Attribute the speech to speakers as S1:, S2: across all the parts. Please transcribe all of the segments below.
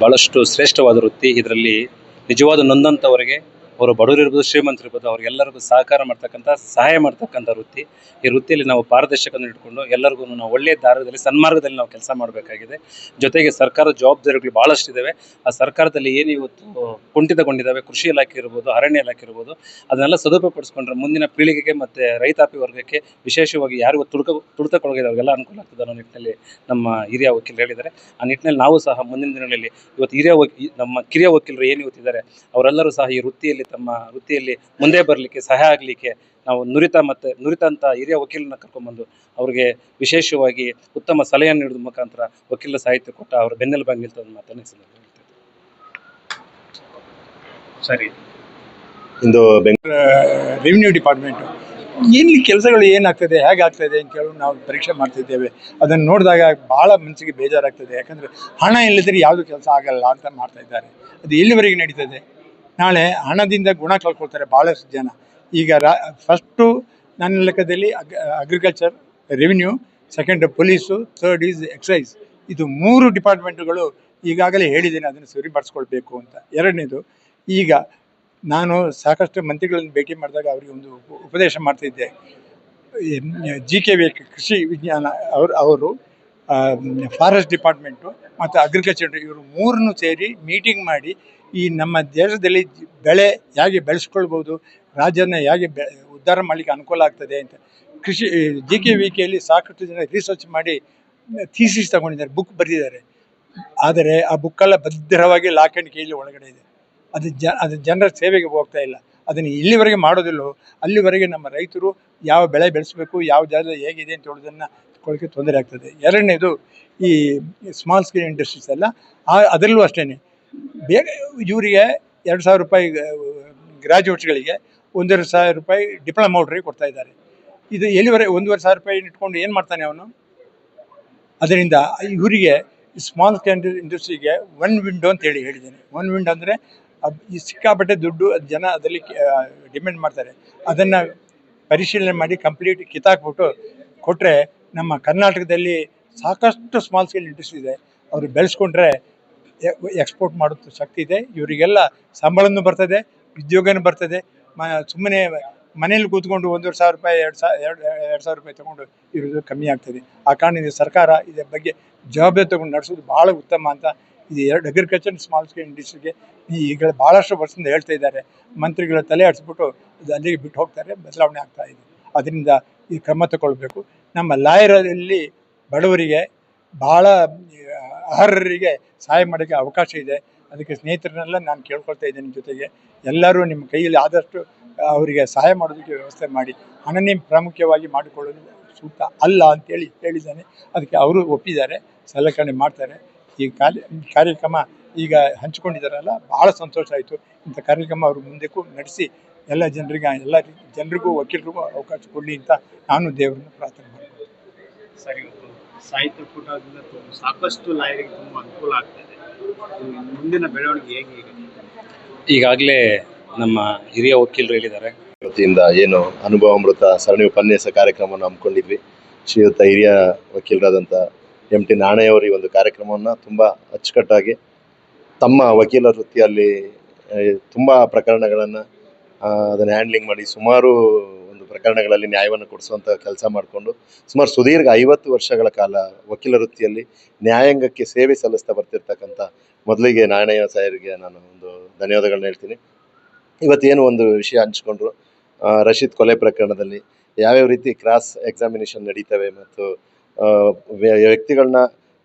S1: ಬಹಳಷ್ಟು ಶ್ರೇಷ್ಠವಾದ ವೃತ್ತಿ. ಇದರಲ್ಲಿ ನಿಜವಾದ ನೊಂದಂಥವರಿಗೆ, ಅವರು ಬಡವರಿರ್ಬೋದು ಶ್ರೀಮಂತರಿರ್ಬೋದು, ಅವ್ರಿಗೆಲ್ಲರಿಗೂ ಸಹಕಾರ ಮಾಡ್ತಕ್ಕಂಥ, ಸಹಾಯ ಮಾಡ್ತಕ್ಕಂಥ ವೃತ್ತಿ. ಈ ವೃತ್ತಿಯಲ್ಲಿ ನಾವು ಪಾರದರ್ಶಕತೆ ಇಟ್ಕೊಂಡು ಎಲ್ಲರಿಗೂ ನಾವು ಒಳ್ಳೆಯ ದಾರದಲ್ಲಿ, ಸನ್ಮಾರ್ಗದಲ್ಲಿ ನಾವು ಕೆಲಸ ಮಾಡಬೇಕಾಗಿದೆ. ಜೊತೆಗೆ ಸರ್ಕಾರದ ಜವಾಬ್ದಾರಿಗಳು ಭಾಳಷ್ಟಿದ್ದಾವೆ. ಆ ಸರ್ಕಾರದಲ್ಲಿ ಏನು ಇವತ್ತು ಕುಂಠಿತಗೊಂಡಿದ್ದಾವೆ, ಕೃಷಿ ಇಲಾಖೆ ಇರ್ಬೋದು, ಅರಣ್ಯ ಇಲಾಖೆ ಇರ್ಬೋದು, ಅದನ್ನೆಲ್ಲ ಸದುಪಯೋಗಪಡಿಸ್ಕೊಂಡ್ರೆ ಮುಂದಿನ ಪೀಳಿಗೆಗೆ ಮತ್ತು ರೈತಾಪಿ ವರ್ಗಕ್ಕೆ, ವಿಶೇಷವಾಗಿ ಯಾರಿಗೂ ತುಳಿತಕ್ಕೊಳಗಿದೆ ಅವ್ರಿಗೆಲ್ಲ ಅನುಕೂಲ ಆಗ್ತದೆ ಅನ್ನೋ ನಿಟ್ಟಿನಲ್ಲಿ ನಮ್ಮ ಹಿರಿಯ ವಕೀಲರು ಹೇಳಿದ್ದಾರೆ. ಆ ನಿಟ್ಟಿನಲ್ಲಿ ನಾವು ಸಹ ಮುಂದಿನ ದಿನಗಳಲ್ಲಿ ಇವತ್ತು ನಮ್ಮ ಕಿರಿಯ ವಕೀಲರು ಏನು ಇವತ್ತಿದ್ದಾರೆ ಅವರೆಲ್ಲರೂ ಸಹ ಈ ವೃತ್ತಿಯಲ್ಲಿ ತಮ್ಮ ವೃತ್ತಿಯಲ್ಲಿ ಮುಂದೆ ಬರಲಿಕ್ಕೆ ಸಹಾಯ ಆಗಲಿಕ್ಕೆ ನಾವು ನುರಿತಂಥ ಹಿರಿಯ ವಕೀಲರನ್ನ ಕರ್ಕೊಂಡ್ಬಂದು ಅವರಿಗೆ ವಿಶೇಷವಾಗಿ ಉತ್ತಮ ಸಲಹೆಯನ್ನು ನೀಡೋದ್ರ ಮುಖಾಂತರ ವಕೀಲರ ಸಾಹಿತ್ಯ ಕೊಟ್ಟ ಅವರ ಬೆನ್ನೆಲುಬಾಗಿ ನಿಲ್ತದೆ ಮಾತನ್ನು
S2: ಸರಿ. ಇಂದು ರೆವಿನ್ಯೂ ಡಿಪಾರ್ಟ್ಮೆಂಟು ಇಲ್ಲಿ ಕೆಲಸಗಳು ಏನಾಗ್ತದೆ, ಹೇಗಾಗ್ತದೆ ಅಂತ ಹೇಳಿ ನಾವು ಪರೀಕ್ಷೆ ಮಾಡ್ತಿದ್ದೇವೆ. ಅದನ್ನು ನೋಡಿದಾಗ ಭಾಳ ಮನಸ್ಸಿಗೆ ಬೇಜಾರಾಗ್ತದೆ. ಯಾಕಂದರೆ ಹಣ ಇಲ್ಲದ್ರೆ ಯಾವುದು ಕೆಲಸ ಆಗಲ್ಲ ಅಂತ ಮಾಡ್ತಾ ಇದ್ದಾರೆ. ಅದು ಎಲ್ಲಿವರೆಗೆ ನಡೀತದೆ? ನಾಳೆ ಹಣದಿಂದ ಗುಣ ಕಳ್ಕೊಳ್ತಾರೆ ಭಾಳಷ್ಟು ಜನ. ಈಗ ಫಸ್ಟು ನನ್ನ ಲೆಕ್ಕದಲ್ಲಿ agriculture, revenue, second police, third is excise. ಇದು 3 ಡಿಪಾರ್ಟ್ಮೆಂಟ್ಗಳು ಈಗಾಗಲೇ ಹೇಳಿದ್ದೇನೆ ಅದನ್ನು ಸರಿಪಡಿಸ್ಕೊಳ್ಬೇಕು ಅಂತ. ಎರಡನೇದು, ಈಗ ನಾನು ಸಾಕಷ್ಟು ಮಂತ್ರಿಗಳನ್ನು ಭೇಟಿ ಮಾಡಿದಾಗ ಅವರಿಗೆ ಒಂದು ಉಪದೇಶ ಮಾಡ್ತಿದ್ದೆ. GKV ಕೃಷಿ ವಿಜ್ಞಾನ ಅವರು ಫಾರೆಸ್ಟ್ ಡಿಪಾರ್ಟ್ಮೆಂಟು ಮತ್ತು ಅಗ್ರಿಕಲ್ಚರ್ ಇವರು 3 ಸೇರಿ ಮೀಟಿಂಗ್ ಮಾಡಿ ಈ ನಮ್ಮ ದೇಶದಲ್ಲಿ ಬೆಳೆ ಹೇಗೆ ಬೆಳೆಸ್ಕೊಳ್ಬೋದು, ರಾಜ್ಯನ ಹೇಗೆ ಉದ್ಧಾರ ಮಾಡಲಿಕ್ಕೆ ಅನುಕೂಲ ಆಗ್ತದೆ ಅಂತ GKVKಯಲ್ಲಿ ಸಾಕಷ್ಟು ಜನ ರಿಸರ್ಚ್ ಮಾಡಿ ಥೀಸಿಸ್ ತಗೊಂಡಿದ್ದಾರೆ, ಬುಕ್ ಬರೆದಿದ್ದಾರೆ. ಆದರೆ ಆ ಬುಕ್ಕೆಲ್ಲ ಭದ್ರವಾಗಿ ಲಾಕ್ ಆ್ಯಂಡ್ ಕೀಲಿ ಒಳಗಡೆ ಇದೆ. ಅದು ಜನರ ಸೇವೆಗೆ ಹೋಗ್ತಾ ಇಲ್ಲ. ಅದನ್ನು ಇಲ್ಲಿವರೆಗೆ ಮಾಡೋದಿಲ್ಲೋ ಅಲ್ಲಿವರೆಗೆ ನಮ್ಮ ರೈತರು ಯಾವ ಬೆಳೆ ಬೆಳೆಸಬೇಕು, ಯಾವ ಜಾಗ ಹೇಗಿದೆ ಅಂತ ಹೇಳೋದನ್ನು ಕೊಡೋಕ್ಕೆ ತೊಂದರೆ ಆಗ್ತದೆ. ಎರಡನೇದು, ಈ ಸ್ಮಾಲ್ ಸ್ಕೇಲ್ ಇಂಡಸ್ಟ್ರೀಸ್ ಎಲ್ಲ ಅದರಲ್ಲೂ ಅಷ್ಟೇ ಬೇಗ ಇವರಿಗೆ 2,000 ರೂಪಾಯಿ ಗ್ರ್ಯಾಜುಯೇಟ್ಸ್ಗಳಿಗೆ, 1,500 ರೂಪಾಯಿ ಡಿಪ್ಲೊಮಾ ಮೋಟ್ರಿಗೆ ಕೊಡ್ತಾ ಇದ್ದಾರೆ. ಇದು ಎಲ್ಲಿವರೆಗೆ 1,500 ರೂಪಾಯಿ ಇಟ್ಕೊಂಡು ಏನು ಮಾಡ್ತಾನೆ ಅವನು? ಅದರಿಂದ ಇವರಿಗೆ ಸ್ಮಾಲ್ ಸ್ಕೇಲ್ ಇಂಡಸ್ಟ್ರಿಗೆ 1 ವಿಂಡೋ ಅಂತ ಹೇಳಿದ್ದೇನೆ. 1 ವಿಂಡೋ ಅಂದರೆ ಈ ಸಿಕ್ಕಾಪಟ್ಟೆ ದುಡ್ಡು ಜನ ಅದರಲ್ಲಿ ಡಿಮ್ಯಾಂಡ್ ಮಾಡ್ತಾರೆ. ಅದನ್ನು ಪರಿಶೀಲನೆ ಮಾಡಿ ಕಂಪ್ಲೀಟ್ ಕಿತ್ತಾಕ್ಬಿಟ್ಟು ಕೊಟ್ಟರೆ ನಮ್ಮ ಕರ್ನಾಟಕದಲ್ಲಿ ಸಾಕಷ್ಟು ಸ್ಮಾಲ್ ಸ್ಕೇಲ್ ಇಂಡಸ್ಟ್ರಿ ಇದೆ. ಅವರು ಬೆಳೆಸ್ಕೊಂಡ್ರೆ ಎಕ್ಸ್ಪೋರ್ಟ್ ಮಾಡೋದು ಶಕ್ತಿ ಇದೆ. ಇವರಿಗೆಲ್ಲ ಸಂಬಳನೂ ಬರ್ತದೆ, ಉದ್ಯೋಗನೂ ಬರ್ತದೆ. ಸುಮ್ಮನೆ ಮನೇಲಿ ಕೂತ್ಕೊಂಡು 1,500 ರೂಪಾಯಿ 2,000 ರೂಪಾಯಿ ತೊಗೊಂಡು ಇರೋದು ಕಮ್ಮಿ ಆಗ್ತದೆ. ಆ ಕಾರಣದಿಂದ ಸರ್ಕಾರ ಇದರ ಬಗ್ಗೆ ಜವಾಬ್ದಾರಿ ತೊಗೊಂಡು ನಡೆಸೋದು ಭಾಳ ಉತ್ತಮ ಅಂತ ಇದು 2 ಅಗ್ರಿಕಲ್ಚರ್ ಸ್ಮಾಲ್ ಸ್ಕೇಲ್ ಇಂಡಸ್ಟ್ರಿಗೆ ಈಗ ಭಾಳಷ್ಟು ವರ್ಷದಿಂದ ಹೇಳ್ತಾ ಇದ್ದಾರೆ. ಮಂತ್ರಿಗಳ ತಲೆ ಆಡಿಸ್ಬಿಟ್ಟು ಅದು ಅಲ್ಲಿಗೆ ಬಿಟ್ಟು ಹೋಗ್ತಾರೆ, ಬದಲಾವಣೆ ಆಗ್ತಾ ಇದೆ. ಅದರಿಂದ ಈ ಕ್ರಮ ತಗೊಳ್ಬೇಕು. ನಮ್ಮ ಲಾಯರಲ್ಲಿ ಬಡವರಿಗೆ ಭಾಳ ಅರ್ಹರಿಗೆ ಸಹಾಯ ಮಾಡೋಕ್ಕೆ ಅವಕಾಶ ಇದೆ. ಅದಕ್ಕೆ ಸ್ನೇಹಿತರನ್ನೆಲ್ಲ ನಾನು ಕೇಳ್ಕೊಳ್ತಾ ಇದ್ದೇನೆ. ಜೊತೆಗೆ ಎಲ್ಲರೂ ನಿಮ್ಮ ಕೈಯಲ್ಲಿ ಆದಷ್ಟು ಅವರಿಗೆ ಸಹಾಯ ಮಾಡೋದಕ್ಕೆ ವ್ಯವಸ್ಥೆ ಮಾಡಿ. ಹಣನೇ ಪ್ರಾಮುಖ್ಯವಾಗಿ ಮಾಡಿಕೊಳ್ಳೋದು ಸೂಕ್ತ ಅಲ್ಲ ಅಂತೇಳಿ ಹೇಳಿದ್ದಾನೆ. ಅದಕ್ಕೆ ಅವರು ಒಪ್ಪಿದ್ದಾರೆ, ಸಲಕರಣೆ ಮಾಡ್ತಾರೆ. ಈ ಕಾರ್ಯಕ್ರಮ ಈಗ ಹಂಚಿಕೊಂಡಿದ್ದಾರಲ್ಲ, ಭಾಳ ಸಂತೋಷ ಆಯಿತು. ಇಂಥ ಕಾರ್ಯಕ್ರಮ ಅವರು ಮುಂದಕ್ಕೂ ನಡೆಸಿ ಎಲ್ಲ ಜನರಿಗೂ ವಕೀಲರಿಗೂ ಅವಕಾಶ ಕೊಡಲಿ ಅಂತ ನಾನು ದೇವರನ್ನು ಪ್ರಾರ್ಥನೆ ಮಾಡ್ತೀನಿ.
S3: ಸರಿ, ಸಾಹಿತ್ಯ ಕೂಟದಿಂದ ಸಾಕಷ್ಟು ಲಾಯರಿಗೆ ತುಂಬ ಅನುಕೂಲ ಆಗ್ತದೆ. ಮುಂದಿನ ಬೆಳವಣಿಗೆ ಹೇಗೆ?
S1: ಈಗಾಗಲೇ ನಮ್ಮ ಹಿರಿಯ ವಕೀಲರು ಹೇಳಿದ್ದಾರೆ.
S4: ವತಿಯಿಂದ ಏನು ಅನುಭವಾಮೃತ ಸರಣಿ ಉಪನ್ಯಾಸ ಕಾರ್ಯಕ್ರಮವನ್ನು ಹಮ್ಮಿಕೊಂಡಿದ್ವಿ. ಶ್ರೀಯುತ ಹಿರಿಯ ವಕೀಲರಾದಂಥ MT ನಾಣಯ್ಯವರು ಈ ಒಂದು ಕಾರ್ಯಕ್ರಮವನ್ನು ತುಂಬ ಅಚ್ಚುಕಟ್ಟಾಗಿ ತಮ್ಮ ವಕೀಲ ವೃತ್ತಿಯಲ್ಲಿ ತುಂಬ ಪ್ರಕರಣಗಳನ್ನು ಅದನ್ನು ಹ್ಯಾಂಡ್ಲಿಂಗ್ ಮಾಡಿ ಸುಮಾರು ಒಂದು ಪ್ರಕರಣಗಳಲ್ಲಿ ನ್ಯಾಯವನ್ನು ಕೊಡಿಸುವಂಥ ಕೆಲಸ ಮಾಡಿಕೊಂಡು ಸುಮಾರು ಸುದೀರ್ಘ 50 ವರ್ಷಗಳ ಕಾಲ ವಕೀಲ ವೃತ್ತಿಯಲ್ಲಿ ನ್ಯಾಯಾಂಗಕ್ಕೆ ಸೇವೆ ಸಲ್ಲಿಸ್ತಾ ಬರ್ತಿರ್ತಕ್ಕಂಥ ಮೊದಲಿಗೆ ನಾಣಯ್ಯ ಸಾಹೇಬರಿಗೆ ನಾನು ಒಂದು ಧನ್ಯವಾದಗಳನ್ನ ಹೇಳ್ತೀನಿ. ಇವತ್ತೇನು ಒಂದು ವಿಷಯ ಹಂಚ್ಕೊಂಡ್ರು, ರಶೀದ್ ಕೊಲೆ ಪ್ರಕರಣದಲ್ಲಿ ಯಾವ್ಯಾವ ರೀತಿ ಕ್ರಾಸ್ ಎಕ್ಸಾಮಿನೇಷನ್ ನಡೀತವೆ ಮತ್ತು ವ್ಯಕ್ತಿಗಳನ್ನ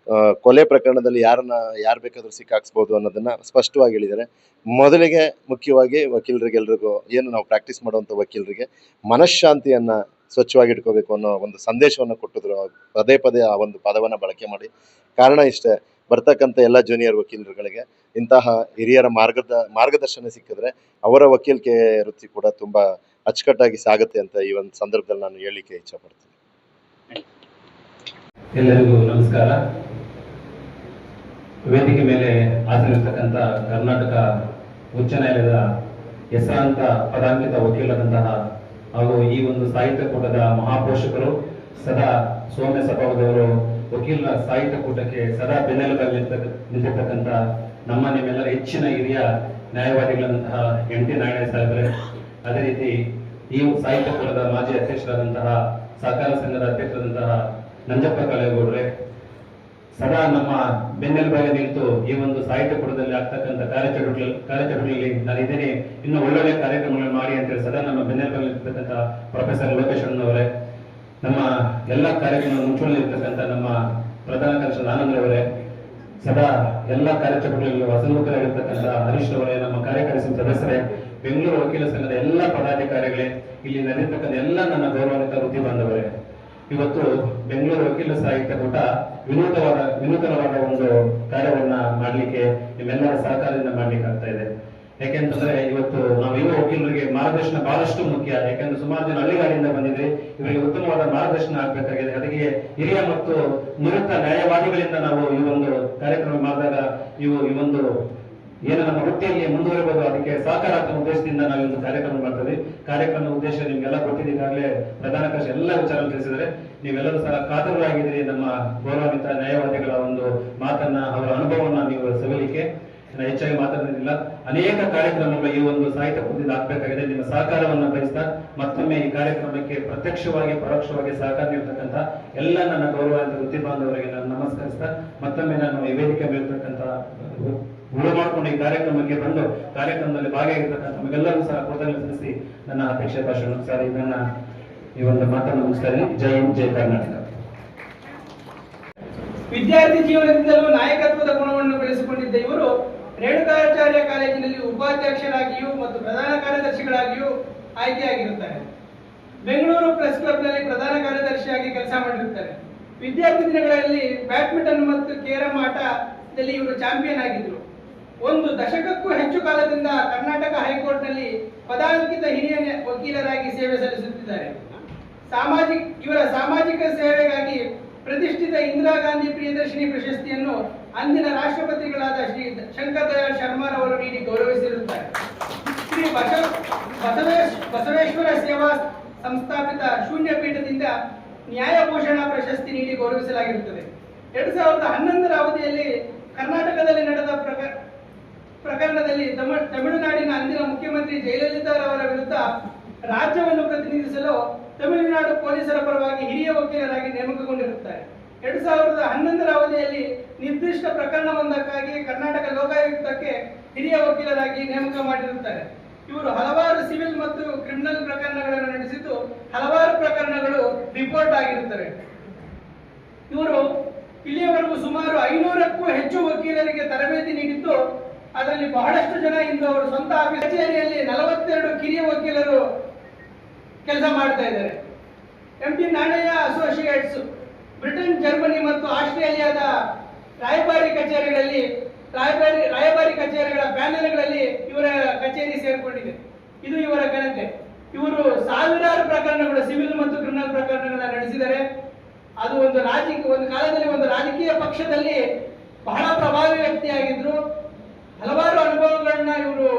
S4: ಕೊಲೆ ಪ್ರಕರಣದಲ್ಲಿ ಯಾರು ಬೇಕಾದರೂ ಸಿಕ್ಕಾಕ್ಸ್ಬೋದು ಅನ್ನೋದನ್ನು ಸ್ಪಷ್ಟವಾಗಿ ಹೇಳಿದ್ದಾರೆ. ಮೊದಲಿಗೆ ಮುಖ್ಯವಾಗಿ ವಕೀಲರಿಗೆಲ್ರಿಗೂ ಏನು ನಾವು ಪ್ರಾಕ್ಟೀಸ್ ಮಾಡುವಂಥ ವಕೀಲರಿಗೆ ಮನಃಶಾಂತಿಯನ್ನು ಸ್ವಚ್ಛವಾಗಿ ಇಟ್ಕೋಬೇಕು ಅನ್ನೋ ಒಂದು ಸಂದೇಶವನ್ನು ಕೊಟ್ಟಿದ್ರು. ಪದೇ ಪದೇ ಆ ಒಂದು ಪದವನ್ನು ಬಳಕೆ ಮಾಡಿ. ಕಾರಣ ಇಷ್ಟೇ, ಬರ್ತಕ್ಕಂಥ ಎಲ್ಲ ಜೂನಿಯರ್ ವಕೀಲರುಗಳಿಗೆ ಇಂತಹ ಹಿರಿಯರ ಮಾರ್ಗದರ್ಶನ ಸಿಕ್ಕಿದ್ರೆ ಅವರ ವಕೀಲಿಕೆ ವೃತ್ತಿ ಕೂಡ ತುಂಬ ಅಚ್ಚುಕಟ್ಟಾಗಿ ಸಾಗುತ್ತೆ ಅಂತ ಈ ಒಂದು ಸಂದರ್ಭದಲ್ಲಿ ನಾನು ಹೇಳಲಿಕ್ಕೆ ಇಚ್ಛಪಡ್ತೀನಿ.
S1: ಎಲ್ಲರಿಗೂ ನಮಸ್ಕಾರ. ವೇದಿಕೆ ಮೇಲೆ ಹಾಜರಿರ್ತಕ್ಕಂಥ ಕರ್ನಾಟಕ ಉಚ್ಚ ನ್ಯಾಯಾಲಯದ ಹೆಸರಾಂತ ಪದಾಂಕಿತ ವಕೀಲರಾದಂತಹ ಹಾಗೂ ಈ ಒಂದು ಸಾಹಿತ್ಯ ಕೂಟದ ಮಹಾಪೋಷಕರು ಸದಾ ಸೌಮ್ಯ ಸಭಾವದವರು, ವಕೀಲರ ಸಾಹಿತ್ಯ ಕೂಟಕ್ಕೆ ಸದಾ ಬೆನ್ನೆಲುಬಾಗಿ ನಿಂತಿರ್ತಕ್ಕಂಥ ನಿಮ್ಮೆಲ್ಲರ ಹೆಚ್ಚಿನ ಹಿರಿಯ ನ್ಯಾಯವಾದಿಗಳಾದಂತಹ MT ನಾರಾಯಣ ಸಾಹೇಬರೇ, ಅದೇ ರೀತಿ ಈ ಸಾಹಿತ್ಯ ಕೂಟದ ಮಾಜಿ ಅಧ್ಯಕ್ಷರಾದಂತಹ ಸಹಕಾರ ಸಂಘದ ಅಧ್ಯಕ್ಷರಾದಂತಹ ನಂಜಪ್ಪ ಕಾಳೇಗೌಡ್ರೆ, ಸದಾ ನಮ್ಮ ಬೆನ್ನೆಲುಬಾಗಿ ನಿಂತು ಈ ಒಂದು ಸಾಹಿತ್ಯ ಕೂಟದಲ್ಲಿ ಆಗ್ತಕ್ಕಂಥ ಕಾರ್ಯಚಟುವಟಿಕೆಯಲ್ಲಿ ನಾನು ಇದ್ದೇನೆ, ಇನ್ನು ಒಳ್ಳೊಳ್ಳೆ ಕಾರ್ಯಕ್ರಮಗಳನ್ನು ಮಾಡಿ ಅಂತೇಳಿ ಸದಾ ನಮ್ಮ ಬೆನ್ನೆಲುಬಾಗಿ ನಿಂತಿರ್ತಕ್ಕಂಥ ಪ್ರೊಫೆಸರ್ ಲೋಕೇಶ್ ಅವರೇ, ನಮ್ಮ ಎಲ್ಲ ಕಾರ್ಯಕ್ರಮ ಮುಂಚೂಣಿಯಲ್ಲಿರ್ತಕ್ಕಂಥ ನಮ್ಮ ಪ್ರಧಾನ ಕಾರ್ಯದರ್ಶಿ ಆನಂದ್ರವರೇ, ಸದಾ ಎಲ್ಲ ಕಾರ್ಯಚಟುವಟಿಕೆಗಳಲ್ಲಿ ವಸಂತರಾಗಿರ್ತಕ್ಕಂಥ ಹರೀಶ್ ಅವರೇ, ನಮ್ಮ ಕಾರ್ಯಕಾರಿ ಸದಸ್ಯರೇ, ಬೆಂಗಳೂರು ವಕೀಲ ಸಂಘದ ಎಲ್ಲ ಪದಾಧಿಕಾರಿಗಳೇ, ಇಲ್ಲಿ ನಡೆದಿರ್ತಕ್ಕಂಥ ಎಲ್ಲ ನನ್ನ ಗೌರವಾನ್ವಿತ ವೃತ್ತಿ ಬಾಂಧವರೇ, ಇವತ್ತು ಬೆಂಗಳೂರು ವಕೀಲ ಸಾಹಿತ್ಯ ಕೂಟ ವಿನೂತನವಾದ ಒಂದು ಕಾರ್ಯವನ್ನ ಮಾಡಲಿಕ್ಕೆ ನಿಮ್ಮೆಲ್ಲರ ಸಹಕಾರದಿಂದ ಮಾಡ್ಲಿಕ್ಕೆ ಆಗ್ತಾ ಇದೆ. ಯಾಕೆಂತಂದ್ರೆ ಇವತ್ತು ನಾವು ಯುವ ವಕೀಲರಿಗೆ ಮಾರ್ಗದರ್ಶನ ಬಹಳಷ್ಟು ಮುಖ್ಯ. ಯಾಕೆಂದ್ರೆ ಸುಮಾರು ಜನ ಹಳ್ಳಿಗಾಡಿಯಿಂದ ಬಂದಿದ್ರೆ ಇವರಿಗೆ ಉತ್ತಮವಾದ ಮಾರ್ಗದರ್ಶನ ಆಗ್ಬೇಕಾಗಿದೆ. ಅದಕ್ಕೆ ಹಿರಿಯ ಮತ್ತು ನುರಿತ ನ್ಯಾಯವಾದಿಗಳಿಂದ ನಾವು ಈ ಒಂದು ಕಾರ್ಯಕ್ರಮ ಮಾಡಿದಾಗ ಈ ಒಂದು ಏನು ನಮ್ಮ ವೃತ್ತಿಯಲ್ಲಿ ಮುಂದುವರಬಹುದು, ಅದಕ್ಕೆ ಸಹಕಾರಾತ್ಮಕ ಉದ್ದೇಶದಿಂದ ನಾವು ಒಂದು ಕಾರ್ಯಕ್ರಮ ಮಾಡ್ತೇವೆ. ಕಾರ್ಯಕ್ರಮದ ಉದ್ದೇಶ ನಿಮ್ಗೆಲ್ಲ ಗೊತ್ತಿದೆ, ಈಗಾಗಲೇ ಪ್ರಧಾನ ಕಾರ್ಯದರ್ಶಿ ಎಲ್ಲ ವಿಚಾರ ತಿಳಿಸಿದರೆ ನೀವೆಲ್ಲರೂ ಸಹ ಕಾತರರಾಗಿದ್ದೀರಿ ನಮ್ಮ ಗೌರವಾನ್ವಿತ ನ್ಯಾಯವಾದಿಗಳ ಒಂದು ಮಾತನ್ನ, ಅವರ ಅನುಭವವನ್ನ ನೀವು ಸವಿಲಿಕ್ಕೆ. ಹೆಚ್ಚಾಗಿ ಮಾತಾಡೋದಿಲ್ಲ, ಅನೇಕ ಕಾರ್ಯಕ್ರಮಗಳು ಈ ಒಂದು ಸಾಹಿತ್ಯ ಕೂಟದಿಂದ ಆಗ್ಬೇಕಾಗಿದೆ. ನಿಮ್ಮ ಸಹಕಾರವನ್ನು ಬಯಸ್ತಾ ಮತ್ತೊಮ್ಮೆ ಈ ಕಾರ್ಯಕ್ರಮಕ್ಕೆ ಪ್ರತ್ಯಕ್ಷವಾಗಿ ಪರೋಕ್ಷವಾಗಿ ಸಹಕಾರ ನೀಡತಕ್ಕಂಥ ಎಲ್ಲ ನನ್ನ ಗೌರವಾನ್ವಿತ ವೃತ್ತಿ ಬಾಂಧವರಿಗೆ ನಾನು ನಮಸ್ಕರಿಸ್ತಾ ಮತ್ತೊಮ್ಮೆ ನಾನು ಈ ವೇದಿಕೆ ಮೇಲಿರ್ತಕ್ಕಂಥ ಗುಣ ಮಾಡಿಕೊಂಡು ಈ ಕಾರ್ಯಕ್ರಮಕ್ಕೆ ಬಂದು ಕಾರ್ಯಕ್ರಮದಲ್ಲಿ ಭಾಗಿಯಾಗಿರ್ತಕ್ಕಂಥ ನಮಗೆಲ್ಲರೂ ಸಹ ಕೃತಜ್ಞತೆ ಸಲ್ಲಿಸಿ ನನ್ನ ಅಧ್ಯಕ್ಷ ಭಾಷಣ ಸರ್ ಇದನ್ನ ಈ ಒಂದು ಮಾತನ್ನು ಮುಗಿಸ್ತಾ ಇದ್ದೀನಿ. ಜೈ ಹಿಂದ್, ಜೈ ಕರ್ನಾಟಕ.
S5: ವಿದ್ಯಾರ್ಥಿ ಜೀವನದಿಂದಲೂ ನಾಯಕತ್ವದ ಗುಣವನ್ನು ಬೆಳೆಸಿಕೊಂಡಿದ್ದ ಇವರು ರೇಣುಕಾಚಾರ್ಯ ಕಾಲೇಜಿನಲ್ಲಿ ಉಪಾಧ್ಯಕ್ಷರಾಗಿಯೂ ಮತ್ತು ಪ್ರಧಾನ ಕಾರ್ಯದರ್ಶಿಗಳಾಗಿಯೂ ಆಯ್ಕೆಯಾಗಿರುತ್ತಾರೆ. ಬೆಂಗಳೂರು ಪ್ರೆಸ್ ಕ್ಲಬ್ನಲ್ಲಿ ಪ್ರಧಾನ ಕಾರ್ಯದರ್ಶಿಯಾಗಿ ಕೆಲಸ ಮಾಡಿರುತ್ತಾರೆ. ವಿದ್ಯಾರ್ಥಿ ದಿನಗಳಲ್ಲಿ ಬ್ಯಾಡ್ಮಿಂಟನ್ ಮತ್ತು ಕೇರಂ ಆಟದಲ್ಲಿ ಇವರು ಚಾಂಪಿಯನ್ ಆಗಿದ್ದರು. ಒಂದು ದಶಕಕ್ಕೂ ಹೆಚ್ಚು ಕಾಲದಿಂದ ಕರ್ನಾಟಕ ಹೈಕೋರ್ಟ್ನಲ್ಲಿ ಪದಾಂಕಿತ ಹಿರಿಯ ವಕೀಲರಾಗಿ ಸೇವೆ ಸಲ್ಲಿಸುತ್ತಿದ್ದಾರೆ. ಇವರ ಸಾಮಾಜಿಕ ಸೇವೆಗಾಗಿ ಪ್ರತಿಷ್ಠಿತ ಇಂದಿರಾ ಗಾಂಧಿ ಪ್ರಿಯದರ್ಶಿನಿ ಪ್ರಶಸ್ತಿಯನ್ನು ಅಂದಿನ ರಾಷ್ಟ್ರಪತಿಗಳಾದ ಶ್ರೀ ಶಂಕರ್ ದಯಾಳ್ ಶರ್ಮಾರವರು ನೀಡಿ ಗೌರವಿಸಿರುತ್ತಾರೆ. ಶ್ರೀ ಬಸವೇಶ್ವರ ಸೇವಾ ಸಂಸ್ಥಾಪಿತ ಶೂನ್ಯ ಪೀಠದಿಂದ ನ್ಯಾಯಭೂಷಣ ಪ್ರಶಸ್ತಿ ನೀಡಿ ಗೌರವಿಸಲಾಗಿರುತ್ತದೆ. 2011ರ ಅವಧಿಯಲ್ಲಿ ಕರ್ನಾಟಕದಲ್ಲಿ ನಡೆದ ಪ್ರಕರಣದಲ್ಲಿ ತಮಿಳುನಾಡಿನ ಅಂದಿನ ಮುಖ್ಯಮಂತ್ರಿ ಜಯಲಲಿತಾರವರ ವಿರುದ್ಧ ರಾಜ್ಯವನ್ನು ಪ್ರತಿನಿಧಿಸಲು ತಮಿಳುನಾಡು ಪೊಲೀಸರ ಪರವಾಗಿ ಹಿರಿಯ ವಕೀಲರಾಗಿ ನೇಮಕಗೊಂಡಿರುತ್ತಾರೆ. 2011ರ ಅವಧಿಯಲ್ಲಿ ನಿರ್ದಿಷ್ಟ ಪ್ರಕರಣವೊಂದಕ್ಕಾಗಿ ಕರ್ನಾಟಕ ಲೋಕಾಯುಕ್ತಕ್ಕೆ ಹಿರಿಯ ವಕೀಲರಾಗಿ ನೇಮಕ ಮಾಡಿರುತ್ತಾರೆ. ಇವರು ಹಲವಾರು ಸಿವಿಲ್ ಮತ್ತು ಕ್ರಿಮಿನಲ್ ಪ್ರಕರಣಗಳನ್ನು ನಡೆಸಿದ್ದು ಹಲವಾರು ಪ್ರಕರಣಗಳು ರಿಪೋರ್ಟ್ ಆಗಿರುತ್ತವೆ. ಇವರು ಇಲ್ಲಿಯವರೆಗೂ ಸುಮಾರು 500ಕ್ಕೂ ಹೆಚ್ಚು ವಕೀಲರಿಗೆ ತರಬೇತಿ ನೀಡಿದ್ದು ಅದರಲ್ಲಿ ಬಹಳಷ್ಟು ಜನ ಇಂದು ಅವರು ಸ್ವಂತ ಕಚೇರಿಯಲ್ಲಿ 42 ಕಿರಿಯ ವಕೀಲರು ಕೆಲಸ ಮಾಡ್ತಾ ಇದ್ದಾರೆ. MT Nanaiah associates Britain, Germany ಮತ್ತು ಆಸ್ಟ್ರೇಲಿಯಾದ ರಾಯಭಾರಿ ಕಚೇರಿಗಳ ಪ್ಯಾನೆಲ್ಗಳಲ್ಲಿ ಇವರ ಕಚೇರಿ ಸೇರಿಕೊಂಡಿದೆ. ಇದು ಇವರ ಘನತೆ. ಇವರು ಸಾವಿರಾರು ಪ್ರಕರಣಗಳು ಸಿವಿಲ್ ಮತ್ತು ಕ್ರಿಮಿನಲ್ ಪ್ರಕರಣಗಳನ್ನ ನಡೆಸಿದರೆ ಅದು ಒಂದು ಕಾಲದಲ್ಲಿ ಒಂದು ರಾಜಕೀಯ ಪಕ್ಷದಲ್ಲಿ ಬಹಳ ಪ್ರಭಾವಿ ವ್ಯಕ್ತಿಯಾಗಿದ್ರು. ಹಲವಾರು ಅನುಭವಗಳನ್ನ ಇವರು